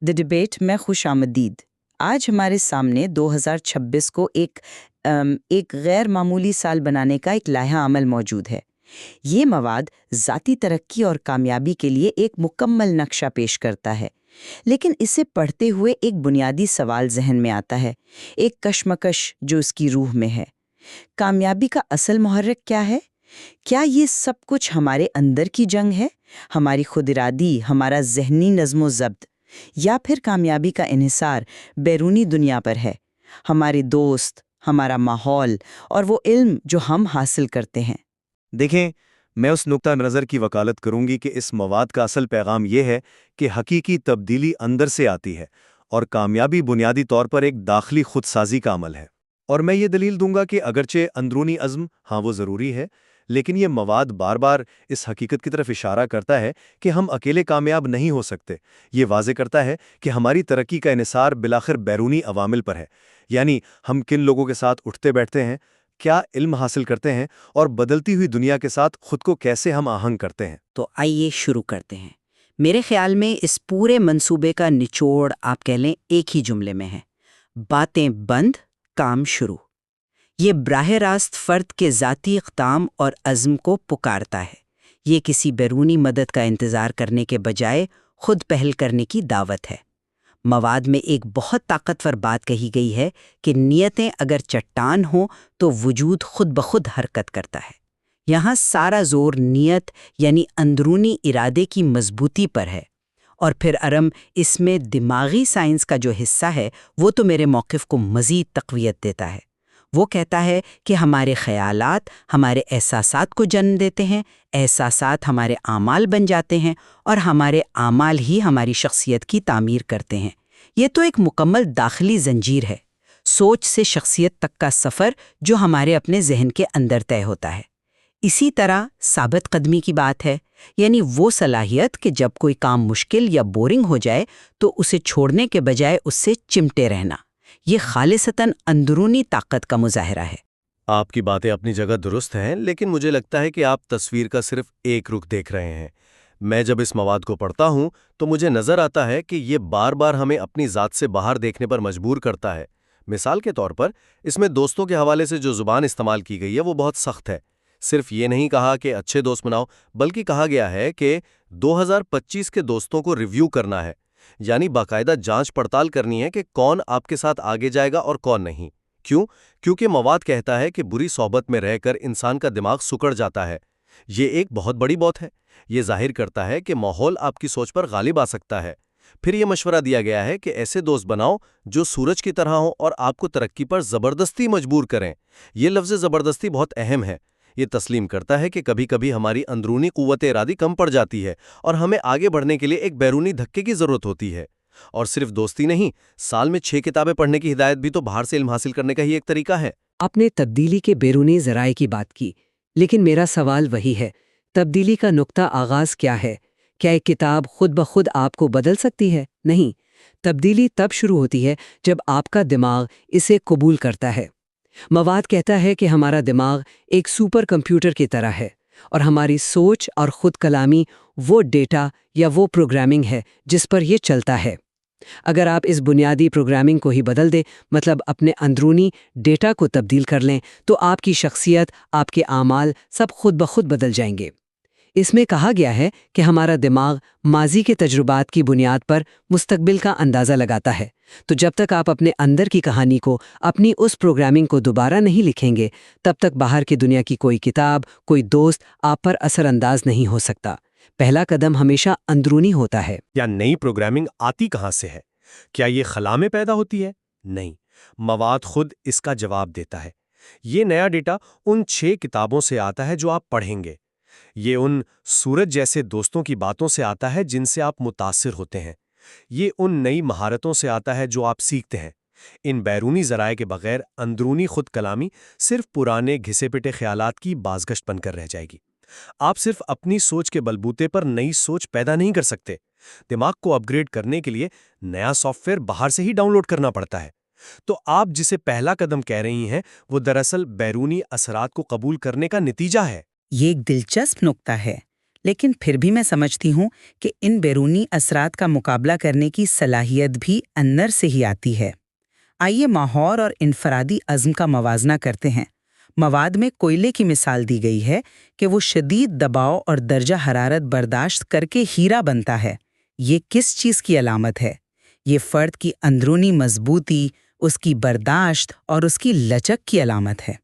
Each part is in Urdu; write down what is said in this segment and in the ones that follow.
دی ڈبیٹ میں خوش آمدید۔ آج ہمارے سامنے 2026 کو ایک غیر معمولی سال بنانے کا ایک لائحہ عمل موجود ہے۔ یہ مواد ذاتی ترقی اور کامیابی کے لیے ایک مکمل نقشہ پیش کرتا ہے، لیکن اسے پڑھتے ہوئے ایک بنیادی سوال ذہن میں آتا ہے، ایک کشمکش جو اس کی روح میں ہے۔ کامیابی کا اصل محرک کیا ہے؟ کیا یہ سب کچھ ہمارے اندر کی جنگ ہے، ہماری خود ارادی، ہمارا ذہنی نظم و ضبط، یا پھر کامیابی کا انحصار بیرونی دنیا پر ہے، ہمارے دوست، ہمارا ماحول اور وہ علم جو ہم حاصل کرتے ہیں؟ دیکھیں، میں اس نقطہ نظر کی وکالت کروں گی کہ اس مواد کا اصل پیغام یہ ہے کہ حقیقی تبدیلی اندر سے آتی ہے اور کامیابی بنیادی طور پر ایک داخلی خود سازی کا عمل ہے۔ اور میں یہ دلیل دوں گا کہ اگرچہ اندرونی عزم وہ ضروری ہے، لیکن یہ مواد بار بار اس حقیقت کی طرف اشارہ کرتا ہے کہ ہم اکیلے کامیاب نہیں ہو سکتے۔ یہ واضح کرتا ہے کہ ہماری ترقی کا انحصار بالآخر بیرونی عوامل پر ہے، یعنی ہم کن لوگوں کے ساتھ اٹھتے بیٹھتے ہیں، کیا علم حاصل کرتے ہیں، اور بدلتی ہوئی دنیا کے ساتھ خود کو کیسے ہم آہنگ کرتے ہیں۔ تو آئیے شروع کرتے ہیں۔ میرے خیال میں اس پورے منصوبے کا نچوڑ آپ کہہ لیں ایک ہی جملے میں ہے: باتیں بند، کام شروع۔ یہ براہ راست فرد کے ذاتی اقدام اور عزم کو پکارتا ہے۔ یہ کسی بیرونی مدد کا انتظار کرنے کے بجائے خود پہل کرنے کی دعوت ہے۔ مواد میں ایک بہت طاقتور بات کہی گئی ہے کہ نیتیں اگر چٹان ہوں تو وجود خود بخود حرکت کرتا ہے۔ یہاں سارا زور نیت یعنی اندرونی ارادے کی مضبوطی پر ہے، اور پھر اس میں دماغی سائنس کا جو حصہ ہے وہ تو میرے موقف کو مزید تقویت دیتا ہے۔ وہ کہتا ہے کہ ہمارے خیالات ہمارے احساسات کو جنم دیتے ہیں، احساسات ہمارے اعمال بن جاتے ہیں، اور ہمارے اعمال ہی ہماری شخصیت کی تعمیر کرتے ہیں۔ یہ تو ایک مکمل داخلی زنجیر ہے، سوچ سے شخصیت تک کا سفر جو ہمارے اپنے ذہن کے اندر طے ہوتا ہے۔ اسی طرح ثابت قدمی کی بات ہے، یعنی وہ صلاحیت کہ جب کوئی کام مشکل یا بورنگ ہو جائے تو اسے چھوڑنے کے بجائے اس سے چمٹے رہنا۔ یہ خالصتاً اندرونی طاقت کا مظاہرہ ہے۔ آپ کی باتیں اپنی جگہ درست ہیں، لیکن مجھے لگتا ہے کہ آپ تصویر کا صرف ایک رخ دیکھ رہے ہیں۔ میں جب اس مواد کو پڑھتا ہوں تو مجھے نظر آتا ہے کہ یہ بار بار ہمیں اپنی ذات سے باہر دیکھنے پر مجبور کرتا ہے۔ مثال کے طور پر، اس میں دوستوں کے حوالے سے جو زبان استعمال کی گئی ہے وہ بہت سخت ہے۔ صرف یہ نہیں کہا کہ اچھے دوست بناؤ، بلکہ کہا گیا ہے کہ 2025 کے دوستوں کو ریویو کرنا ہے، یعنی باقاعدہ جانچ پڑتال کرنی ہے کہ کون آپ کے ساتھ آگے جائے گا اور کون نہیں۔ کیوں؟ کیونکہ مواد کہتا ہے کہ بری صحبت میں رہ کر انسان کا دماغ سکڑ جاتا ہے۔ یہ ایک بہت بڑی بات ہے۔ یہ ظاہر کرتا ہے کہ ماحول آپ کی سوچ پر غالب آ سکتا ہے۔ پھر یہ مشورہ دیا گیا ہے کہ ایسے دوست بناؤ جو سورج کی طرح ہوں اور آپ کو ترقی پر زبردستی مجبور کریں۔ یہ لفظ زبردستی بہت اہم ہے۔ یہ تسلیم کرتا ہے کہ کبھی کبھی ہماری اندرونی قوت ارادی کم پڑ جاتی ہے اور ہمیں آگے بڑھنے کے لیے ایک بیرونی دھکے کی ضرورت ہوتی ہے۔ اور صرف دوستی نہیں، سال میں 6 کتابیں پڑھنے کی ہدایت بھی تو باہر سے علم حاصل کرنے کا ہی ایک طریقہ ہے۔ آپ نے تبدیلی کے بیرونی ذرائع کی بات کی، لیکن میرا سوال وہی ہے، تبدیلی کا نقطہ آغاز کیا ہے؟ کیا ایک کتاب خود بخود آپ کو بدل سکتی ہے؟ نہیں، تبدیلی تب شروع ہوتی ہے جب آپ کا دماغ اسے قبول کرتا ہے۔ مواد کہتا ہے کہ ہمارا دماغ ایک سپر کمپیوٹر کی طرح ہے، اور ہماری سوچ اور خود کلامی وہ ڈیٹا یا وہ پروگرامنگ ہے جس پر یہ چلتا ہے۔ اگر آپ اس بنیادی پروگرامنگ کو ہی بدل دیں، مطلب اپنے اندرونی ڈیٹا کو تبدیل کر لیں، تو آپ کی شخصیت، آپ کے اعمال سب خود بخود بدل جائیں گے۔ اس میں کہا گیا ہے کہ ہمارا دماغ ماضی کے تجربات کی بنیاد پر مستقبل کا اندازہ لگاتا ہے، تو جب تک آپ اپنے اندر کی کہانی کو، اپنی اس پروگرامنگ کو دوبارہ نہیں لکھیں گے، تب تک باہر کی دنیا کی کوئی کتاب، کوئی دوست آپ پر اثر انداز نہیں ہو سکتا۔ پہلا قدم ہمیشہ اندرونی ہوتا ہے۔ یا نئی پروگرامنگ آتی کہاں سے ہے؟ کیا یہ خلا میں پیدا ہوتی ہے؟ نہیں، مواد خود اس کا جواب دیتا ہے۔ یہ نیا ڈیٹا ان 6 کتابوں سے آتا ہے جو آپ پڑھیں گے۔ یہ ان سورج جیسے دوستوں کی باتوں سے آتا ہے جن سے آپ متاثر ہوتے ہیں۔ یہ ان نئی مہارتوں سے آتا ہے جو آپ سیکھتے ہیں۔ ان بیرونی ذرائع کے بغیر اندرونی خود کلامی صرف پرانے گھسے پٹے خیالات کی بازگشت بن کر رہ جائے گی۔ آپ صرف اپنی سوچ کے بلبوتے پر نئی سوچ پیدا نہیں کر سکتے۔ دماغ کو اپ گریڈ کرنے کے لیے نیا سافٹ ویئر باہر سے ہی ڈاؤن لوڈ کرنا پڑتا ہے۔ تو آپ جسے پہلا قدم کہہ رہی ہیں وہ دراصل بیرونی اثرات کو قبول کرنے کا نتیجہ ہے۔ یہ ایک دلچسپ نقطہ ہے، لیکن پھر بھی میں سمجھتی ہوں کہ ان بیرونی اثرات کا مقابلہ کرنے کی صلاحیت بھی اندر سے ہی آتی ہے۔ آئیے ماحول اور انفرادی عزم کا موازنہ کرتے ہیں۔ مواد میں کوئلے کی مثال دی گئی ہے کہ وہ شدید دباؤ اور درجہ حرارت برداشت کر کے ہیرا بنتا ہے۔ یہ کس چیز کی علامت ہے؟ یہ فرد کی اندرونی مضبوطی، اس کی برداشت اور اس کی لچک کی علامت ہے۔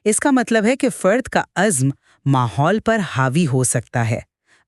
اس کا مطلب ہے کہ فرد کا عزم ماحول پر حاوی ہو سکتا ہے۔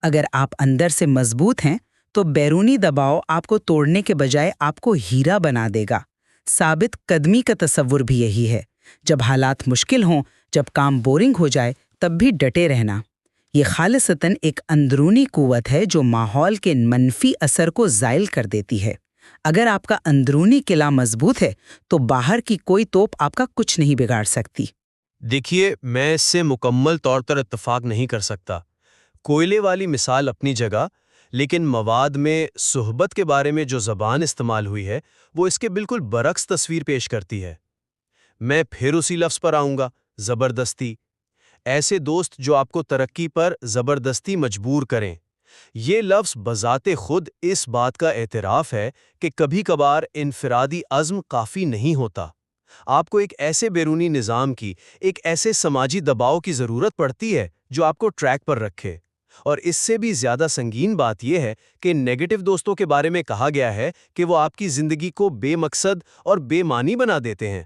اگر آپ اندر سے مضبوط ہیں تو بیرونی دباؤ آپ کو توڑنے کے بجائے آپ کو ہیرا بنا دے گا۔ ثابت قدمی کا تصور بھی یہی ہے۔ جب حالات مشکل ہوں، جب کام بورنگ ہو جائے، تب بھی ڈٹے رہنا۔ یہ خالصتاً ایک اندرونی قوت ہے جو ماحول کے منفی اثر کو زائل کر دیتی ہے۔ اگر آپ کا اندرونی قلعہ مضبوط ہے تو باہر کی کوئی توپ آپ کا کچھ نہیں بگاڑ سکتی۔ دیکھیے، میں اس سے مکمل طور پر اتفاق نہیں کر سکتا۔ کوئلے والی مثال اپنی جگہ، لیکن مواد میں صحبت کے بارے میں جو زبان استعمال ہوئی ہے وہ اس کے بالکل برعکس تصویر پیش کرتی ہے۔ میں پھر اسی لفظ پر آؤں گا، زبردستی۔ ایسے دوست جو آپ کو ترقی پر زبردستی مجبور کریں۔ یہ لفظ بذات خود اس بات کا اعتراف ہے کہ کبھی کبھار انفرادی عزم کافی نہیں ہوتا۔ آپ کو ایک ایسے بیرونی نظام کی، ایک ایسے سماجی دباؤ کی ضرورت پڑتی ہے جو آپ کو ٹریک پر رکھے۔ اور اس سے بھی زیادہ سنگین بات یہ ہے کہ نیگیٹو دوستوں کے بارے میں کہا گیا ہے کہ وہ آپ کی زندگی کو بے مقصد اور بے معنی بنا دیتے ہیں۔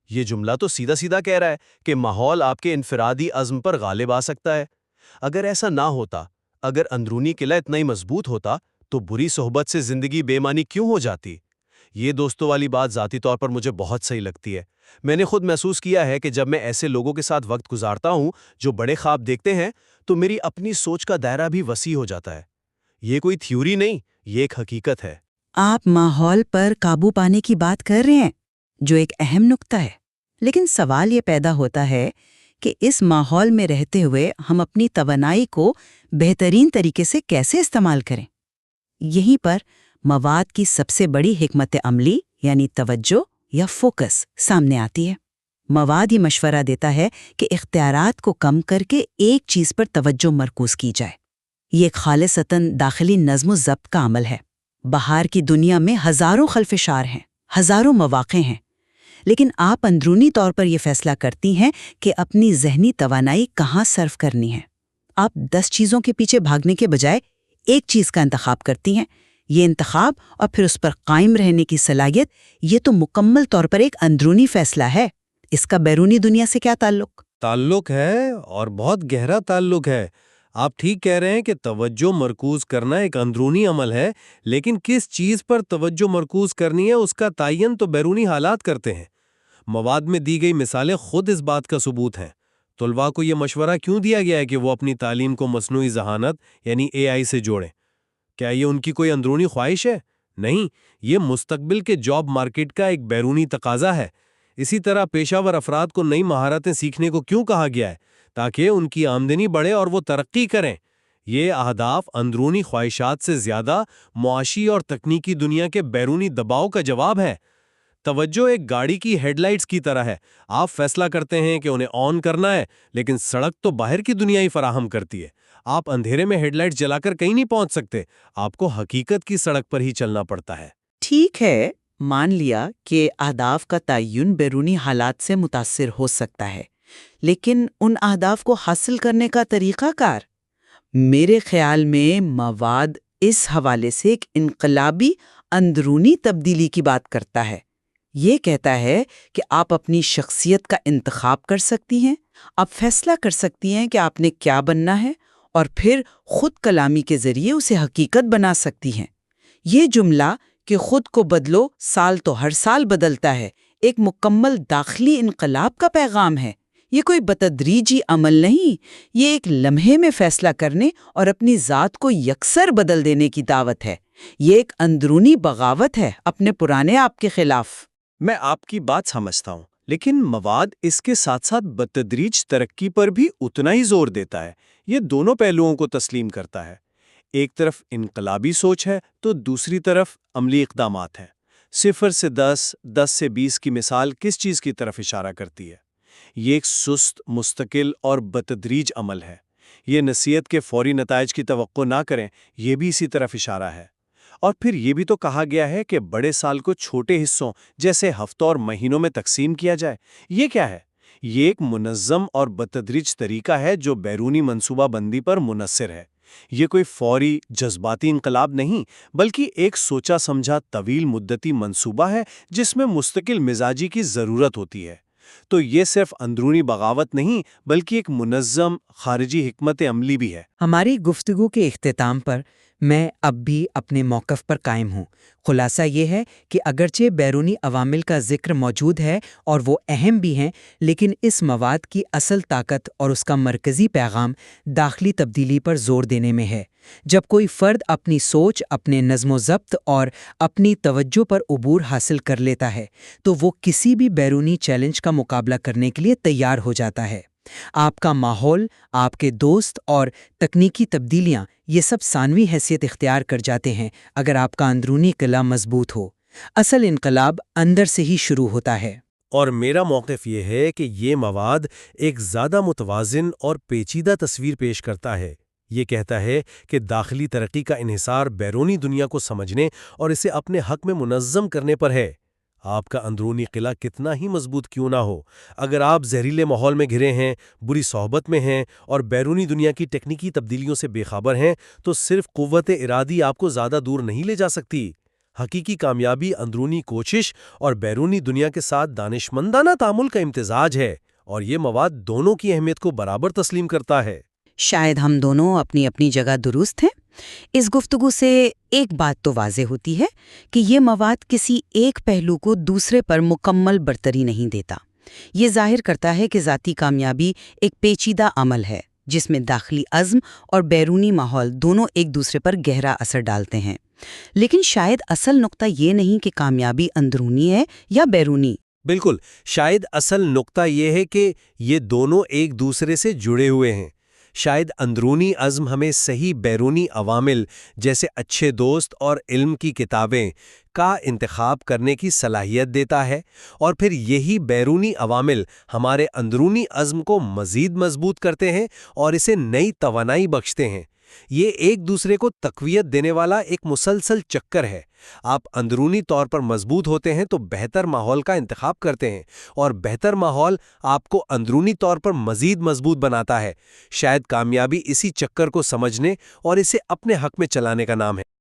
یہ جملہ تو سیدھا سیدھا کہہ رہا ہے کہ ماحول آپ کے انفرادی عزم پر غالب آ سکتا ہے۔ اگر ایسا نہ ہوتا، اگر اندرونی قلعہ اتنا ہی مضبوط ہوتا، تو بری صحبت سے زندگی بے معنی کیوں ہو جاتی؟ یہ دوستوں والی بات ذاتی طور پر مجھے بہت صحیح لگتی ہے۔ میں نے خود محسوس کیا ہے کہ جب میں ایسے لوگوں کے ساتھ وقت گزارتا ہوں جو بڑے خواب دیکھتے ہیں، تو میری اپنی سوچ کا دائرہ بھی وسیع ہو جاتا ہے۔ یہ کوئی تھیوری نہیں، یہ ایک حقیقت ہے۔ آپ ماحول پر قابو پانے کی بات کر رہے ہیں، جو ایک اہم نکتہ ہے۔ لیکن سوال یہ پیدا ہوتا ہے کہ اس ماحول میں رہتے ہوئے ہم اپنی توانائی کو بہترین طریقے سے کیسے استعمال کریں؟ یہیں پر مواد کی سب سے بڑی حکمت عملی یعنی توجہ یا فوکس سامنے آتی ہے۔ مواد یہ مشورہ دیتا ہے کہ اختیارات کو کم کر کے ایک چیز پر توجہ مرکوز کی جائے۔ یہ ایک خالصتاً داخلی نظم و ضبط کا عمل ہے۔ باہر کی دنیا میں ہزاروں خلفشار ہیں، ہزاروں مواقع ہیں، لیکن آپ اندرونی طور پر یہ فیصلہ کرتی ہیں کہ اپنی ذہنی توانائی کہاں صرف کرنی ہے۔ آپ 10 چیزوں کے پیچھے بھاگنے کے بجائے ایک چیز کا انتخاب کرتی ہیں۔ یہ انتخاب اور پھر اس پر قائم رہنے کی صلاحیت، یہ تو مکمل طور پر ایک اندرونی فیصلہ ہے۔ اس کا بیرونی دنیا سے کیا تعلق ہے، اور بہت گہرا تعلق ہے۔ آپ ٹھیک کہہ رہے ہیں کہ توجہ مرکوز کرنا ایک اندرونی عمل ہے، لیکن کس چیز پر توجہ مرکوز کرنی ہے اس کا تعین تو بیرونی حالات کرتے ہیں۔ مواد میں دی گئی مثالیں خود اس بات کا ثبوت ہیں۔ طلباء کو یہ مشورہ کیوں دیا گیا ہے کہ وہ اپنی تعلیم کو مصنوعی ذہانت یعنی AI سے جوڑیں؟ کیا یہ ان کی کوئی اندرونی خواہش ہے؟ نہیں، یہ مستقبل کے جاب مارکیٹ کا ایک بیرونی تقاضا ہے۔ اسی طرح پیشہ ور افراد کو نئی مہارتیں سیکھنے کو کیوں کہا گیا ہے؟ تاکہ ان کی آمدنی بڑھے اور وہ ترقی کریں۔ یہ اہداف اندرونی خواہشات سے زیادہ معاشی اور تکنیکی دنیا کے بیرونی دباؤ کا جواب ہے۔ توجہ ایک گاڑی کی ہیڈ لائٹس کی طرح ہے۔ آپ فیصلہ کرتے ہیں کہ انہیں آن کرنا ہے، لیکن سڑک تو باہر کی دنیا ہی فراہم کرتی ہے۔ آپ اندھیرے میں ہیڈ لائٹس جلا کر کہیں نہیں پہنچ سکتے۔ آپ کو حقیقت کی سڑک پر ہی چلنا پڑتا ہے۔ ٹھیک ہے، مان لیا کہ اہداف کا تعین بیرونی حالات سے متاثر ہو سکتا ہے، لیکن ان اہداف کو حاصل کرنے کا طریقہ کار؟ میرے خیال میں مواد اس حوالے سے ایک انقلابی اندرونی تبدیلی کی بات کرتا ہے۔ یہ کہتا ہے کہ آپ اپنی شخصیت کا انتخاب کر سکتی ہیں، آپ فیصلہ کر سکتی ہیں کہ آپ نے کیا بننا ہے، اور پھر خود کلامی کے ذریعے اسے حقیقت بنا سکتی ہیں۔ یہ جملہ کہ خود کو بدلو، سال تو ہر سال بدلتا ہے، ایک مکمل داخلی انقلاب کا پیغام ہے۔ یہ کوئی بتدریجی عمل نہیں، یہ ایک لمحے میں فیصلہ کرنے اور اپنی ذات کو یکسر بدل دینے کی دعوت ہے۔ یہ ایک اندرونی بغاوت ہے اپنے پرانے آپ کے خلاف۔ میں آپ کی بات سمجھتا ہوں، لیکن مواد اس کے ساتھ ساتھ بتدریج ترقی پر بھی اتنا ہی زور دیتا ہے۔ یہ دونوں پہلوؤں کو تسلیم کرتا ہے۔ ایک طرف انقلابی سوچ ہے تو دوسری طرف عملی اقدامات ہیں۔ 0 سے 10، 10 سے 20 کی مثال کس چیز کی طرف اشارہ کرتی ہے؟ یہ ایک سست، مستقل اور بتدریج عمل ہے۔ یہ نصیحت کے فوری نتائج کی توقع نہ کریں، یہ بھی اسی طرف اشارہ ہے۔ اور پھر یہ بھی تو کہا گیا ہے کہ بڑے سال کو چھوٹے حصوں جیسے ہفتوں اور مہینوں میں تقسیم کیا جائے۔ یہ کیا ہے؟ یہ ایک منظم اور بتدریج طریقہ ہے جو بیرونی منصوبہ بندی پر منحصر ہے۔ یہ کوئی فوری جذباتی انقلاب نہیں، بلکہ ایک سوچا سمجھا طویل مدتی منصوبہ ہے جس میں مستقل مزاجی کی ضرورت ہوتی ہے۔ تو یہ صرف اندرونی بغاوت نہیں، بلکہ ایک منظم خارجی حکمت عملی بھی ہے۔ ہماری گفتگو کے اختتام پر میں اب بھی اپنے موقف پر قائم ہوں۔ خلاصہ یہ ہے کہ اگرچہ بیرونی عوامل کا ذکر موجود ہے اور وہ اہم بھی ہیں، لیکن اس مواد کی اصل طاقت اور اس کا مرکزی پیغام داخلی تبدیلی پر زور دینے میں ہے۔ جب کوئی فرد اپنی سوچ، اپنے نظم و ضبط اور اپنی توجہ پر عبور حاصل کر لیتا ہے تو وہ کسی بھی بیرونی چیلنج کا مقابلہ کرنے کے لیے تیار ہو جاتا ہے۔ آپ کا ماحول، آپ کے دوست اور تکنیکی تبدیلیاں یہ سب ثانوی حیثیت اختیار کر جاتے ہیں اگر آپ کا اندرونی قلعہ مضبوط ہو۔ اصل انقلاب اندر سے ہی شروع ہوتا ہے۔ اور میرا موقف یہ ہے کہ یہ مواد ایک زیادہ متوازن اور پیچیدہ تصویر پیش کرتا ہے۔ یہ کہتا ہے کہ داخلی ترقی کا انحصار بیرونی دنیا کو سمجھنے اور اسے اپنے حق میں منظم کرنے پر ہے۔ آپ کا اندرونی قلعہ کتنا ہی مضبوط کیوں نہ ہو، اگر آپ زہریلے ماحول میں گھرے ہیں، بری صحبت میں ہیں اور بیرونی دنیا کی ٹیکنیکی تبدیلیوں سے بے خبر ہیں، تو صرف قوت ارادی آپ کو زیادہ دور نہیں لے جا سکتی۔ حقیقی کامیابی اندرونی کوشش اور بیرونی دنیا کے ساتھ دانشمندانہ تعامل کا امتزاج ہے، اور یہ مواد دونوں کی اہمیت کو برابر تسلیم کرتا ہے۔ شاید ہم دونوں اپنی اپنی جگہ درست ہیں۔ اس گفتگو سے ایک بات تو واضح ہوتی ہے کہ یہ مواد کسی ایک پہلو کو دوسرے پر مکمل برتری نہیں دیتا۔ یہ ظاہر کرتا ہے کہ ذاتی کامیابی ایک پیچیدہ عمل ہے جس میں داخلی عزم اور بیرونی ماحول دونوں ایک دوسرے پر گہرا اثر ڈالتے ہیں۔ لیکن شاید اصل نقطہ یہ نہیں کہ کامیابی اندرونی ہے یا بیرونی۔ بالکل، شاید اصل نقطہ یہ ہے کہ یہ دونوں ایک دوسرے سے جڑے ہوئے ہیں۔ شاید اندرونی عزم ہمیں صحیح بیرونی عوامل جیسے اچھے دوست اور علم کی کتابیں کا انتخاب کرنے کی صلاحیت دیتا ہے، اور پھر یہی بیرونی عوامل ہمارے اندرونی عزم کو مزید مضبوط کرتے ہیں اور اسے نئی توانائی بخشتے ہیں۔ یہ ایک دوسرے کو تقویت دینے والا ایک مسلسل چکر ہے۔ آپ اندرونی طور پر مضبوط ہوتے ہیں تو بہتر ماحول کا انتخاب کرتے ہیں، اور بہتر ماحول آپ کو اندرونی طور پر مزید مضبوط بناتا ہے۔ شاید کامیابی اسی چکر کو سمجھنے اور اسے اپنے حق میں چلانے کا نام ہے۔